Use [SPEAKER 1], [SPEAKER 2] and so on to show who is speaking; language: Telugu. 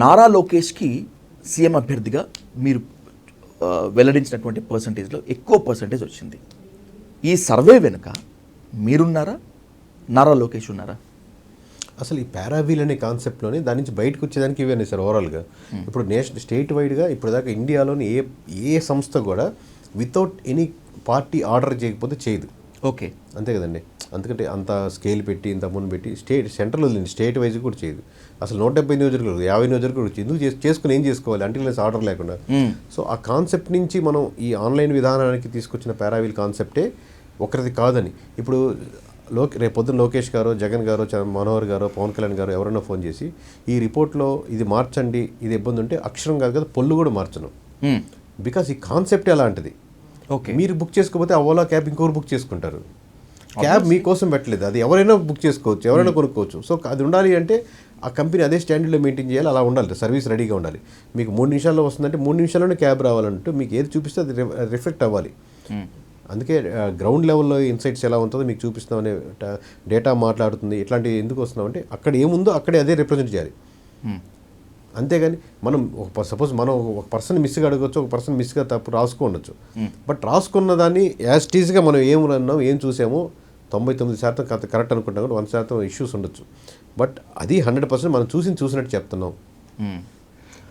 [SPEAKER 1] నారా లోకేష్కి సీఎం అభ్యర్థిగా మీరు వెల్లడించినటువంటి పర్సంటేజ్లో ఎక్కువ పర్సంటేజ్ వచ్చింది. ఈ సర్వే వెనుక మీరున్నారా, నారా లోకేష్ ఉన్నారా?
[SPEAKER 2] అసలు ఈ పారావీల్ అనే కాన్సెప్ట్లోనే దాని నుంచి బయటకు వచ్చేదానికి ఇవన్నీ సార్ ఓవరాల్గా. ఇప్పుడు స్టేట్ వైడ్గా ఇప్పుడు దాకా ఇండియాలోని ఏ సంస్థ కూడా వితౌట్ ఎనీ పార్టీ ఆర్డర్ చేయకపోతే చేయదు.
[SPEAKER 1] ఓకే,
[SPEAKER 2] అంతే కదండి. అందుకంటే అంత స్కేల్ పెట్టి ఇంత అమౌంట్ పెట్టి సెంట్రల్ వదిలింది, స్టేట్ వైజ్ కూడా చేయదు. అసలు 170 నియోజకవర్గాలు 50 నియోజకవర్గాలు ఎందుకు చేసుకుని ఏం చేసుకోవాలి అంటే ఆర్డర్ లేకుండా. సో ఆ కాన్సెప్ట్ నుంచి మనం ఈ ఆన్లైన్ విధానానికి తీసుకొచ్చిన పారావీల్ కాన్సెప్టే ఒకరిది కాదని. ఇప్పుడు రేపు పొద్దున్న లోకేష్ గారు, జగన్ గారు, మనోహర్ గారు, పవన్ కళ్యాణ్ గారు ఎవరైనా ఫోన్ చేసి ఈ రిపోర్ట్లో ఇది మార్చండి, ఇది ఇబ్బంది ఉంటే అక్షరం కాదు కదా పొల్లు కూడా మార్చను. బికాస్ ఈ కాన్సెప్ట్ అలాంటిది.
[SPEAKER 1] ఓకే,
[SPEAKER 2] మీరు బుక్ చేసుకోకపోతే ఆ ఓలా క్యాబ్ ఇంకొకరు బుక్ చేసుకుంటారు. క్యాబ్ మీకోసం పెట్టలేదు, అది ఎవరైనా బుక్ చేసుకోవచ్చు, ఎవరైనా కొనుక్కోవచ్చు. సో అది ఉండాలి అంటే ఆ కంపెనీ అదే స్టాండర్డ్లో మెయింటైన్ చేయాలి, అలా ఉండాలి, సర్వీస్ రెడీగా ఉండాలి. మీకు 3 నిమిషాల్లో వస్తుందంటే 3 నిమిషాల్లోనే క్యాబ్ రావాలంటూ మీకు ఏది చూపిస్తే అది రిఫ్లెక్ట్ అవ్వాలి. అందుకే గ్రౌండ్ లెవెల్లో ఇన్సైట్స్ ఎలా ఉంటుందో మీకు చూపిస్తామనే డేటా మాట్లాడుతుంది. ఇట్లాంటివి ఎందుకు వస్తున్నామంటే అక్కడ ఏముందో అక్కడే అదే రిప్రజెంట్ చేయాలి. అంతేగాని మనం సపోజ్ మనం ఒక పర్సన్ మిస్గా అడగచ్చు, ఒక పర్సన్ మిస్గా తప్పు రాసుకోవచ్చు. బట్ రాసుకున్న దాన్ని యాజ్ టీజ్గా మనం ఏం అన్నాం, ఏం చూసామో 99% కరెక్ట్ అనుకుంటాం, 1% ఇష్యూస్ ఉండొచ్చు. బట్ అది 100% మనం చూసినట్టు చెప్తున్నాం.